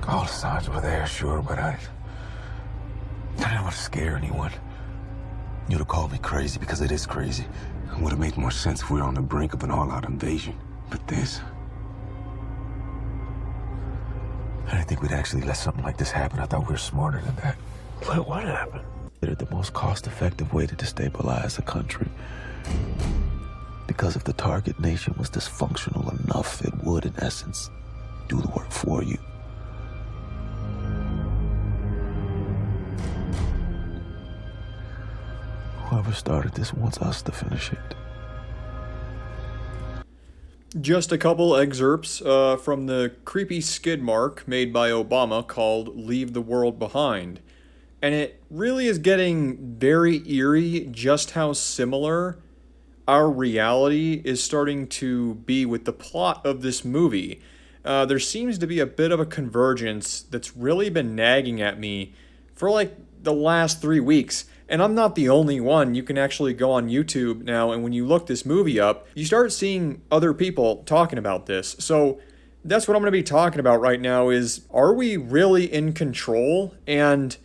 All the signs were there, sure, but I didn't want to scare anyone. You'd have called me crazy because it is crazy. It would have made more sense if we were on the brink of an all-out invasion. But this... I didn't think we'd actually let something like this happen. I thought we were smarter than that. But what happened? They're the most cost-effective way to destabilize a country. Because if the target nation was dysfunctional enough, it would, in essence, do the work for you. Whoever started this wants us to finish it. Just a couple excerpts from the creepy skid mark made by Obama called Leave the World Behind. And it really is getting very eerie just how similar our reality is starting to be with the plot of this movie. There seems to be a bit of a convergence that's really been nagging at me for like the last 3 weeks. And I'm not the only one. You can actually go on YouTube now, and when you look this movie up, you start seeing other people talking about this. So that's what I'm going to be talking about right now is, are we really in control? And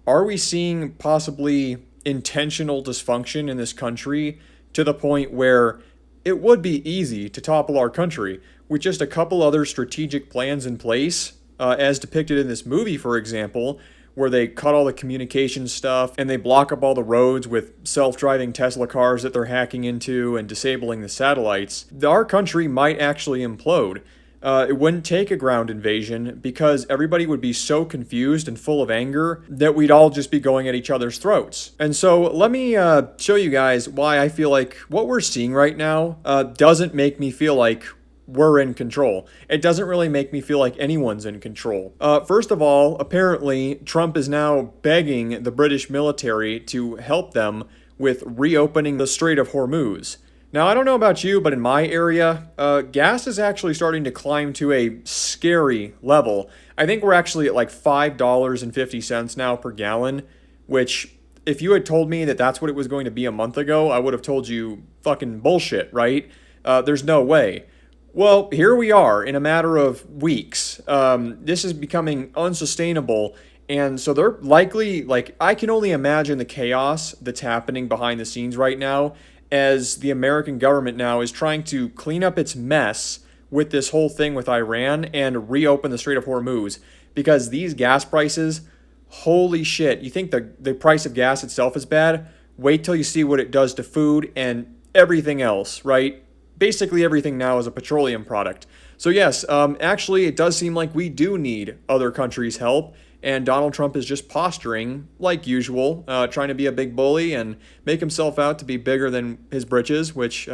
are we seeing possibly intentional dysfunction in this country to the point where it would be easy to topple our country with just a couple other strategic plans in place, as depicted in this movie, for example, where they cut all the communication stuff and they block up all the roads with self-driving Tesla cars that they're hacking into and disabling the satellites. Our country might actually implode. It wouldn't take a ground invasion because everybody would be so confused and full of anger that we'd all just be going at each other's throats. And so let me show you guys why I feel like what we're seeing right now doesn't make me feel like we're in control. It doesn't really make me feel like anyone's in control. First of all, apparently Trump is now begging the British military to help them with reopening the Strait of Hormuz. Now, I don't know about you, but in my area, gas is actually starting to climb to a scary level. I think we're actually at like $5.50 now per gallon, which if you had told me that that's what it was going to be a month ago, I would have told you fucking bullshit, right? There's no way. Well, here we are in a matter of weeks. This is becoming unsustainable. And so they're likely, like, I can only imagine the chaos that's happening behind the scenes right now as the American government now is trying to clean up its mess with this whole thing with Iran and reopen the Strait of Hormuz. Because these gas prices, holy shit, you think the price of gas itself is bad? Wait till you see what it does to food and everything else, right? Basically everything now is a petroleum product. So yes, actually it does seem like we do need other countries' help, and Donald Trump is just posturing, like usual, trying to be a big bully and make himself out to be bigger than his britches, which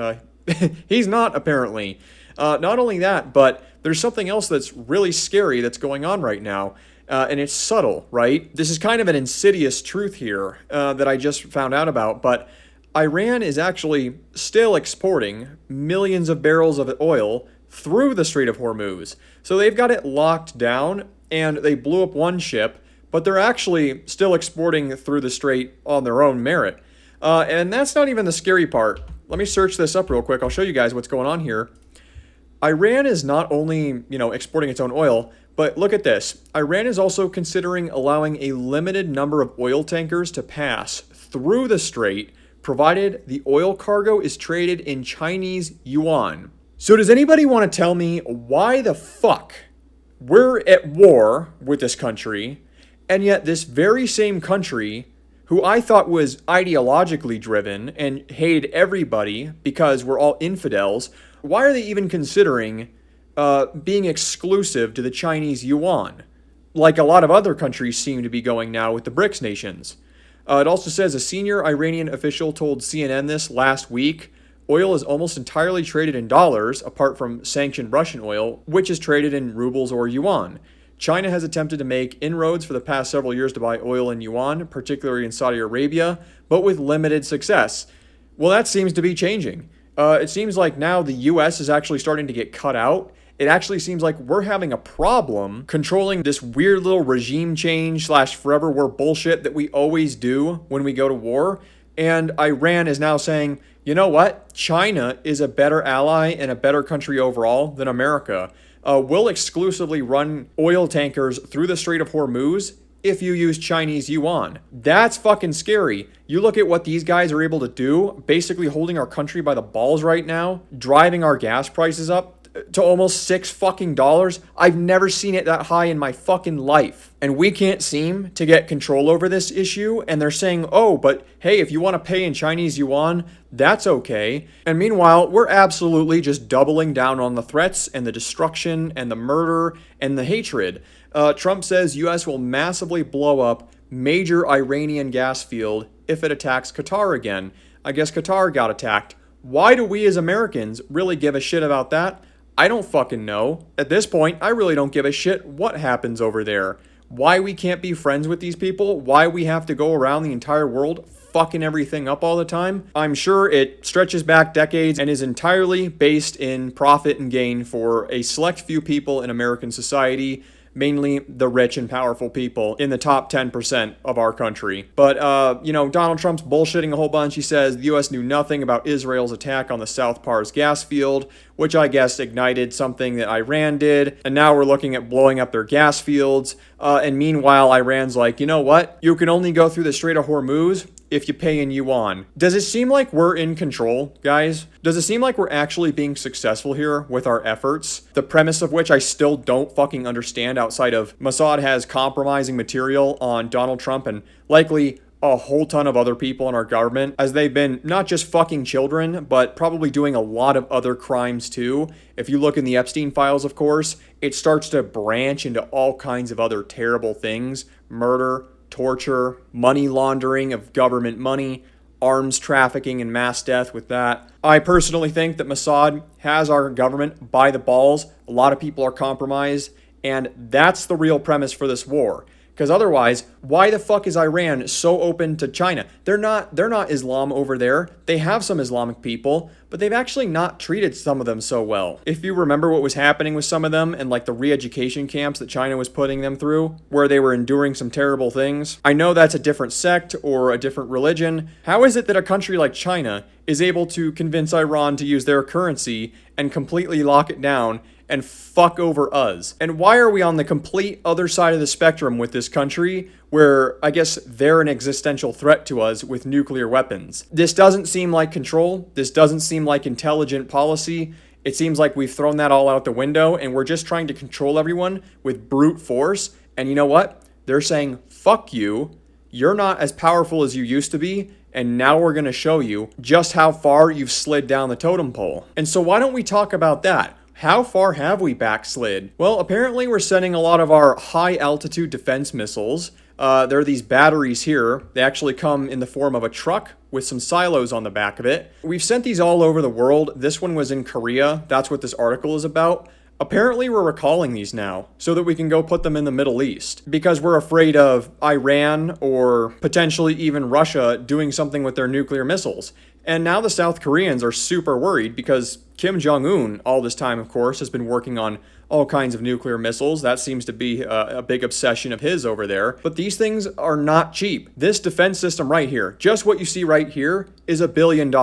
he's not, apparently. Not only that, but there's something else that's really scary that's going on right now, and it's subtle, right? This is kind of an insidious truth here that I just found out about, but Iran is actually still exporting millions of barrels of oil through the Strait of Hormuz. So they've got it locked down, and they blew up one ship, but they're actually still exporting through the strait on their own merit. And that's not even the scary part. Let me search this up real quick. I'll show you guys what's going on here. Iran is not only, exporting its own oil, but look at this. Iran is also considering allowing a limited number of oil tankers to pass through the strait, provided the oil cargo is traded in Chinese yuan. So does anybody want to tell me why the fuck we're at war with this country, and yet this very same country, who I thought was ideologically driven and hated everybody because we're all infidels, why are they even considering being exclusive to the Chinese yuan, like a lot of other countries seem to be going now with the BRICS nations? It also says a senior Iranian official told CNN this last week. Oil is almost entirely traded in dollars, apart from sanctioned Russian oil, which is traded in rubles or yuan. China has attempted to make inroads for the past several years to buy oil in yuan, particularly in Saudi Arabia, but with limited success. Well, that seems to be changing. It seems like now the U.S. is actually starting to get cut out. It actually seems like we're having a problem controlling this weird little regime change / forever war bullshit that we always do when we go to war. And Iran is now saying, you know what? China is a better ally and a better country overall than America. will exclusively run oil tankers through the Strait of Hormuz if you use Chinese yuan. That's fucking scary. You look at what these guys are able to do, basically holding our country by the balls right now, driving our gas prices up to almost $6 fucking. I've never seen it that high in my fucking life. And we can't seem to get control over this issue. And they're saying, oh, but hey, if you want to pay in Chinese yuan, that's okay. And meanwhile, we're absolutely just doubling down on the threats and the destruction and the murder and the hatred. Trump says US will massively blow up major Iranian gas field if it attacks Qatar again. I guess Qatar got attacked. Why do we as Americans really give a shit about that? I don't fucking know. At this point, I really don't give a shit what happens over there. Why we can't be friends with these people, why we have to go around the entire world fucking everything up all the time. I'm sure it stretches back decades and is entirely based in profit and gain for a select few people in American society, mainly the rich and powerful people in the top 10% of our country. But, Donald Trump's bullshitting a whole bunch. He says the U.S. knew nothing about Israel's attack on the South Pars gas field, which I guess ignited something that Iran did. And now we're looking at blowing up their gas fields. And meanwhile, Iran's like, you know what? You can only go through the Strait of Hormuz if you pay in yuan. Does it seem like we're in control, guys? Does it seem like we're actually being successful here with our efforts? The premise of which I still don't fucking understand outside of Mossad has compromising material on Donald Trump and likely a whole ton of other people in our government, as they've been not just fucking children, but probably doing a lot of other crimes too. If you look in the Epstein files, of course, it starts to branch into all kinds of other terrible things: murder, torture, money laundering of government money, arms trafficking, and mass death with that. I personally think that Mossad has our government by the balls. A lot of people are compromised, and that's the real premise for this war. Because otherwise, why the fuck is Iran so open to China? They're not Islam over there. They have some Islamic people, but they've actually not treated some of them so well. If you remember what was happening with some of them and like the re-education camps that China was putting them through, where they were enduring some terrible things. I know that's a different sect or a different religion. How is it that a country like China is able to convince Iran to use their currency and completely lock it down and fuck over us? And why are we on the complete other side of the spectrum with this country, where I guess they're an existential threat to us with nuclear weapons? This doesn't seem like control. This doesn't seem like intelligent policy. It seems like we've thrown that all out the window and we're just trying to control everyone with brute force. And you know what? They're saying, fuck you. You're not as powerful as you used to be. And now we're going to show you just how far you've slid down the totem pole. And so why don't we talk about that? How far have we backslid? Well, apparently we're sending a lot of our high-altitude defense missiles. There are these batteries here. They actually come in the form of a truck with some silos on the back of it. We've sent these all over the world. This one was in Korea. That's what this article is about. Apparently we're recalling these now so that we can go put them in the Middle East because we're afraid of Iran or potentially even Russia doing something with their nuclear missiles. And now the South Koreans are super worried because Kim Jong-un, all this time, of course, has been working on all kinds of nuclear missiles. That seems to be a big obsession of his over there. But these things are not cheap. This defense system right here, just what you see right here, is $1 billion.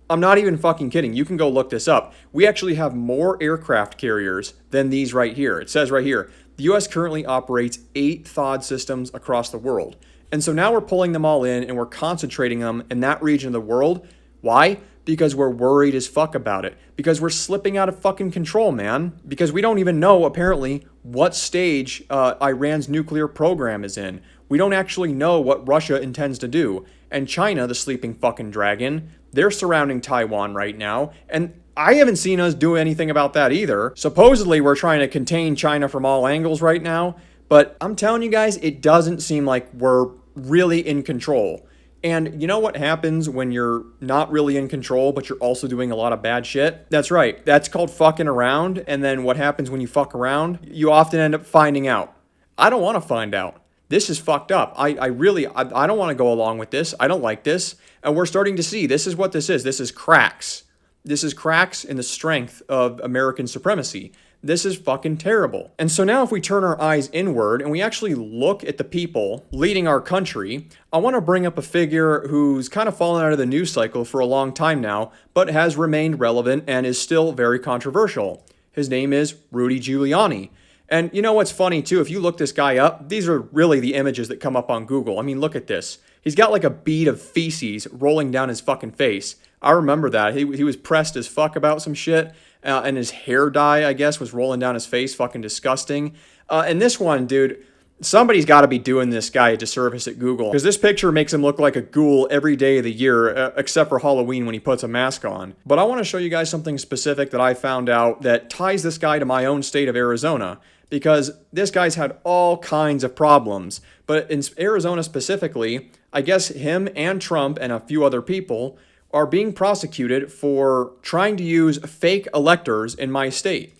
I'm not even fucking kidding. You can go look this up. We actually have more aircraft carriers than these right here. It says right here, the US currently operates 8 THAAD systems across the world. And so now we're pulling them all in and we're concentrating them in that region of the world. Why? Because we're worried as fuck about it. Because we're slipping out of fucking control, man. Because we don't even know, apparently, what stage Iran's nuclear program is in. We don't actually know what Russia intends to do. And China, the sleeping fucking dragon, they're surrounding Taiwan right now. And I haven't seen us do anything about that either. Supposedly, we're trying to contain China from all angles right now. But I'm telling you guys, it doesn't seem like we're really in control. And you know what happens when you're not really in control, but you're also doing a lot of bad shit? That's right. That's called fucking around. And then what happens when you fuck around? You often end up finding out. I don't want to find out. This is fucked up. I don't want to go along with this. I don't like this. And we're starting to see this is what this is. This is cracks. This is cracks in the strength of American supremacy. This is fucking terrible. And so now if we turn our eyes inward and we actually look at the people leading our country, I want to bring up a figure who's kind of fallen out of the news cycle for a long time now, but has remained relevant and is still very controversial. His name is Rudy Giuliani. And you know what's funny too? If you look this guy up, these are really the images that come up on Google. I mean, look at this. He's got like a bead of feces rolling down his fucking face. I remember that. He was pressed as fuck about some shit, and his hair dye, I guess, was rolling down his face. Fucking disgusting. And this one, dude, somebody's got to be doing this guy a disservice at Google, because this picture makes him look like a ghoul every day of the year, except for Halloween when he puts a mask on. But I want to show you guys something specific that I found out that ties this guy to my own state of Arizona, because this guy's had all kinds of problems. But in Arizona specifically, I guess him and Trump and a few other people are being prosecuted for trying to use fake electors in my state.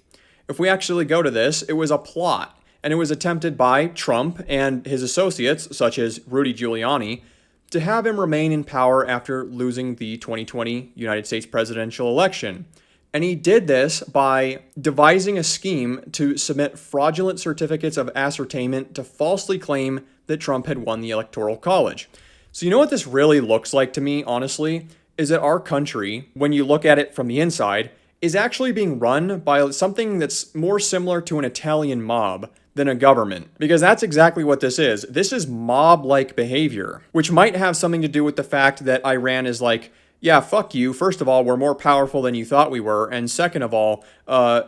If we actually go to this, it was a plot, and it was attempted by Trump and his associates, such as Rudy Giuliani, to have him remain in power after losing the 2020 United States presidential election. And he did this by devising a scheme to submit fraudulent certificates of ascertainment to falsely claim that Trump had won the Electoral College. So you know what this really looks like to me, honestly, is that our country, when you look at it from the inside, is actually being run by something that's more similar to an Italian mob than a government. Because that's exactly what this is. This is mob-like behavior, which might have something to do with the fact that Iran is like, yeah, fuck you. First of all, we're more powerful than you thought we were. And second of all,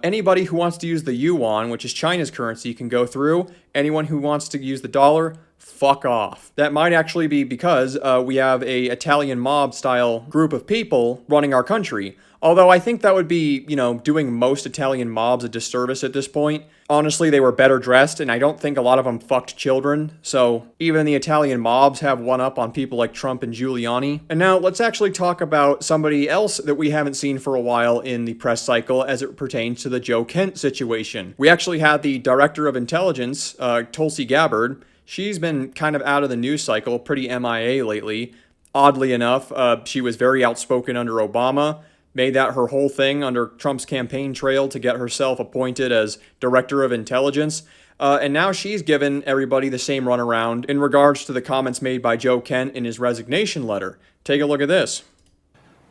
anybody who wants to use the yuan, which is China's currency, can go through. Anyone who wants to use the dollar, fuck off. That might actually be because we have a Italian mob-style group of people running our country. Although I think that would be, doing most Italian mobs a disservice at this point. Honestly, they were better dressed, and I don't think a lot of them fucked children. So even the Italian mobs have one up on people like Trump and Giuliani. And now let's actually talk about somebody else that we haven't seen for a while in the press cycle as it pertains to the Joe Kent situation. We actually had the Director of Intelligence, Tulsi Gabbard. She's been kind of out of the news cycle, pretty MIA lately. Oddly enough, she was very outspoken under Obama. Made that her whole thing under Trump's campaign trail to get herself appointed as Director of Intelligence. And now she's given everybody the same runaround in regards to the comments made by Joe Kent in his resignation letter. Take a look at this.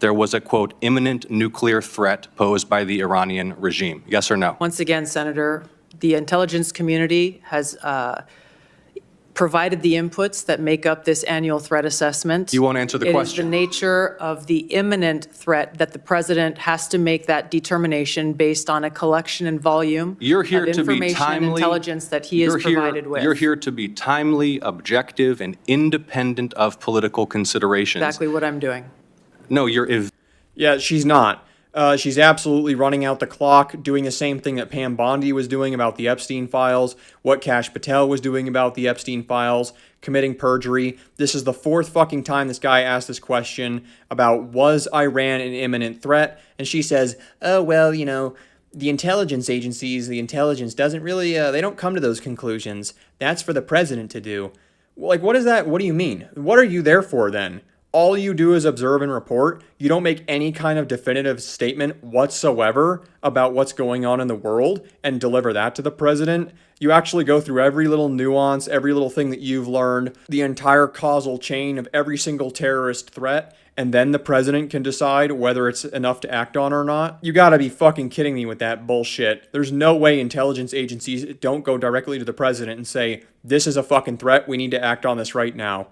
There was a, quote, imminent nuclear threat posed by the Iranian regime. Yes or no? Once again, Senator, the intelligence community has provided the inputs that make up this annual threat assessment. You won't answer the question. It is the nature of the imminent threat that the president has to make that determination based on a collection and volume You're here of to be information and timely. intelligence that he is provided with. You're here to be timely, objective, and independent of political considerations. Exactly what I'm doing. No, you're Yeah, she's not. She's absolutely running out the clock, doing the same thing that Pam Bondi was doing about the Epstein files, what Kash Patel was doing about the Epstein files, committing perjury. This is the fourth fucking time this guy asked this question about was Iran an imminent threat? And she says, oh, well, the intelligence agencies, the intelligence doesn't really, they don't come to those conclusions. That's for the president to do. Like, what is that? What do you mean? What are you there for then? All you do is observe and report. You don't make any kind of definitive statement whatsoever about what's going on in the world and deliver that to the president. You actually go through every little nuance, every little thing that you've learned, the entire causal chain of every single terrorist threat, and then the president can decide whether it's enough to act on or not. You gotta be fucking kidding me with that bullshit. There's no way intelligence agencies don't go directly to the president and say, this is a fucking threat, we need to act on this right now.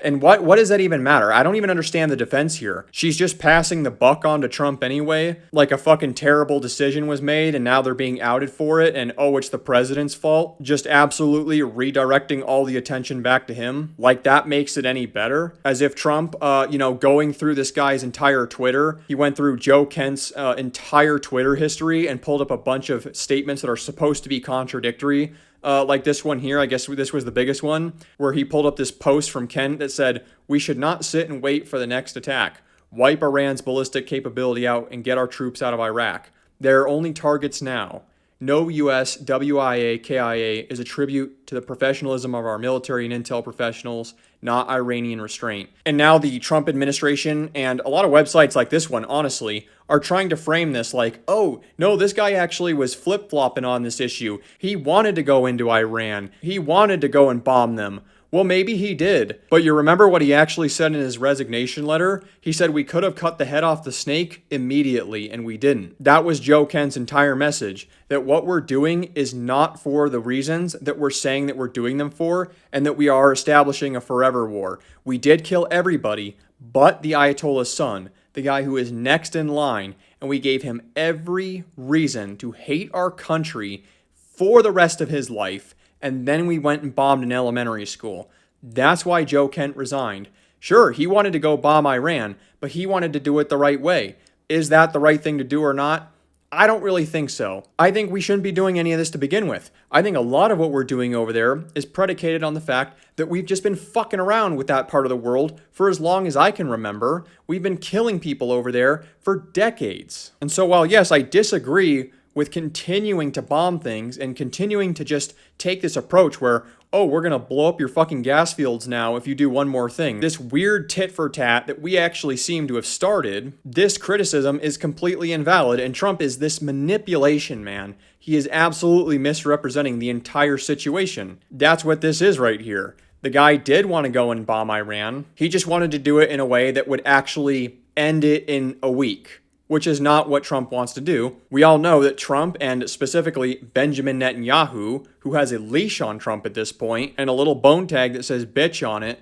And what does that even matter? I don't even understand the defense here. She's just passing the buck on to Trump anyway, like a fucking terrible decision was made and now they're being outed for it and oh, it's the president's fault. Just absolutely redirecting all the attention back to him. Like that makes it any better. As if Trump, going through this guy's entire Twitter, he went through Joe Kent's entire Twitter history and pulled up a bunch of statements that are supposed to be contradictory. Like this one here, I guess this was the biggest one, where he pulled up this post from Kent that said, we should not sit and wait for the next attack. Wipe Iran's ballistic capability out and get our troops out of Iraq. They're only targets now. No U.S. WIA KIA is a tribute to the professionalism of our military and intel professionals, not Iranian restraint. And now the Trump administration and a lot of websites like this one, honestly, are trying to frame this like, oh, no, this guy actually was flip-flopping on this issue. He wanted to go into Iran. He wanted to go and bomb them. Well, maybe he did. But you remember what he actually said in his resignation letter? He said we could have cut the head off the snake immediately, and we didn't. That was Joe Kent's entire message, that what we're doing is not for the reasons that we're saying that we're doing them for, and that we are establishing a forever war. We did kill everybody, but the Ayatollah's son, the guy who is next in line, and we gave him every reason to hate our country for the rest of his life, and then we went and bombed an elementary school. That's why Joe Kent resigned. Sure, he wanted to go bomb Iran, but he wanted to do it the right way. Is that the right thing to do or not? I don't really think so. I think we shouldn't be doing any of this to begin with. I think a lot of what we're doing over there is predicated on the fact that we've just been fucking around with that part of the world for as long as I can remember. We've been killing people over there for decades. And so while yes, I disagree with continuing to bomb things and continuing to just take this approach where, oh, we're going to blow up your fucking gas fields now if you do one more thing. This weird tit for tat that we actually seem to have started, this criticism is completely invalid, and Trump is this manipulation man. He is absolutely misrepresenting the entire situation. That's what this is right here. The guy did want to go and bomb Iran. He just wanted to do it in a way that would actually end it in a week, which is not what Trump wants to do. We all know that Trump, and specifically Benjamin Netanyahu, who has a leash on Trump at this point, and a little bone tag that says bitch on it,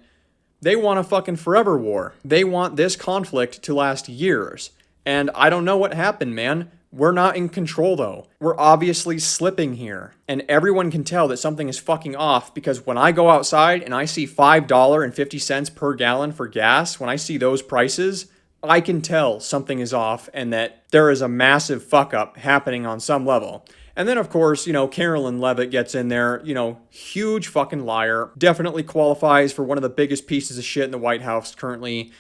they want a fucking forever war. They want this conflict to last years. And I don't know what happened, man. We're not in control though. We're obviously slipping here. And everyone can tell that something is fucking off because when I go outside and I see $5.50 per gallon for gas, when I see those prices, I can tell something is off and that there is a massive fuck up happening on some level. And then, of course, Carolyn Levitt gets in there, huge fucking liar. Definitely qualifies for one of the biggest pieces of shit in the White House currently.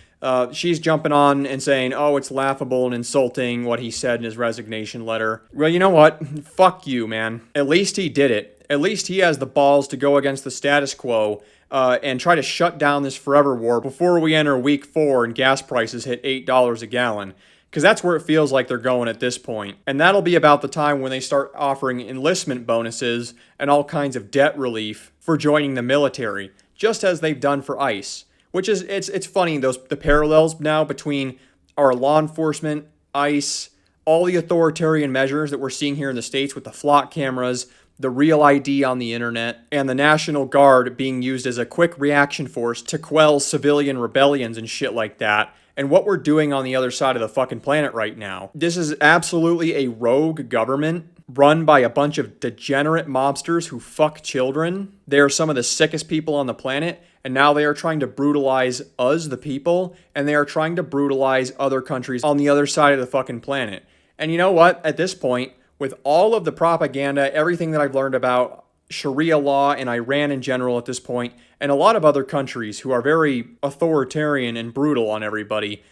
She's jumping on and saying, oh, it's laughable and insulting what he said in his resignation letter. Well, you know what? Fuck you, man. At least he did it. At least he has the balls to go against the status quo and try to shut down this forever war before we enter week 4 and gas prices hit $8 a gallon. Because that's where it feels like they're going at this point. And that'll be about the time when they start offering enlistment bonuses and all kinds of debt relief for joining the military, just as they've done for ICE. Which is, it's funny, the parallels now between our law enforcement, ICE, all the authoritarian measures that we're seeing here in the States with the flock cameras, the Real ID on the internet, and the National Guard being used as a quick reaction force to quell civilian rebellions and shit like that, and what we're doing on the other side of the fucking planet right now. This is absolutely a rogue government run by a bunch of degenerate mobsters who fuck children. They are some of the sickest people on the planet, and now they are trying to brutalize us, the people, and they are trying to brutalize other countries on the other side of the fucking planet. And you know what? At this point, with all of the propaganda, everything that I've learned about Sharia law and Iran in general at this point, and a lot of other countries who are very authoritarian and brutal on everybody,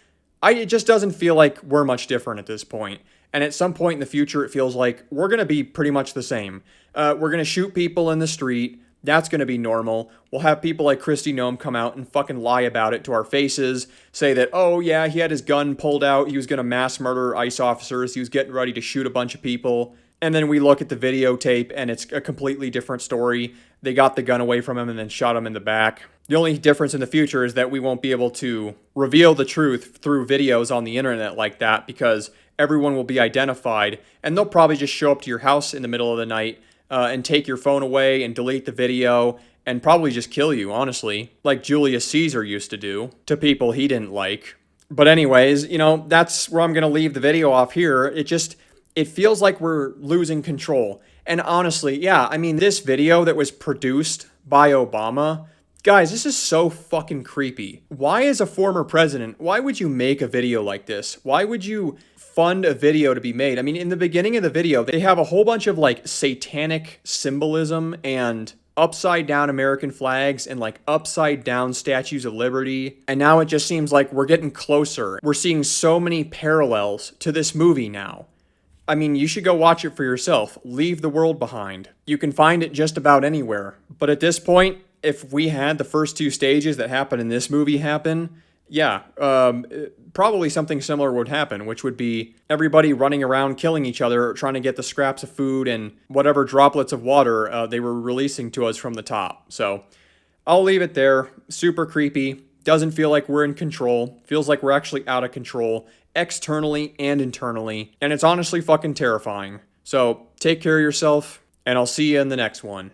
it just doesn't feel like we're much different at this point. And at some point in the future, it feels like we're going to be pretty much the same. We're going to shoot people in the street. That's going to be normal. We'll have people like Kristi Noem come out and fucking lie about it to our faces, say that, oh yeah, he had his gun pulled out, he was going to mass murder ICE officers, he was getting ready to shoot a bunch of people. And then we look at the videotape and it's a completely different story. They got the gun away from him and then shot him in the back. The only difference in the future is that we won't be able to reveal the truth through videos on the internet like that because everyone will be identified and they'll probably just show up to your house in the middle of the night and take your phone away and delete the video and probably just kill you, honestly, like Julius Caesar used to do to people he didn't like. But anyways, that's where I'm going to leave the video off here. It feels like we're losing control. And honestly, yeah, this video that was produced by Obama, guys, this is so fucking creepy. Why, as a former president, why would you make a video like this? Why would you fund a video to be made? In the beginning of the video, they have a whole bunch of satanic symbolism and upside down American flags and upside down statues of liberty. And now it just seems like we're getting closer. We're seeing so many parallels to this movie now. You should go watch it for yourself. Leave the World Behind. You can find it just about anywhere. But at this point, if we had the first 2 stages that happen in this movie happen, yeah, probably something similar would happen, which would be everybody running around killing each other, trying to get the scraps of food and whatever droplets of water they were releasing to us from the top. So I'll leave it there. Super creepy. Doesn't feel like we're in control. Feels like we're actually out of control, externally and internally. And it's honestly fucking terrifying. So take care of yourself, and I'll see you in the next one.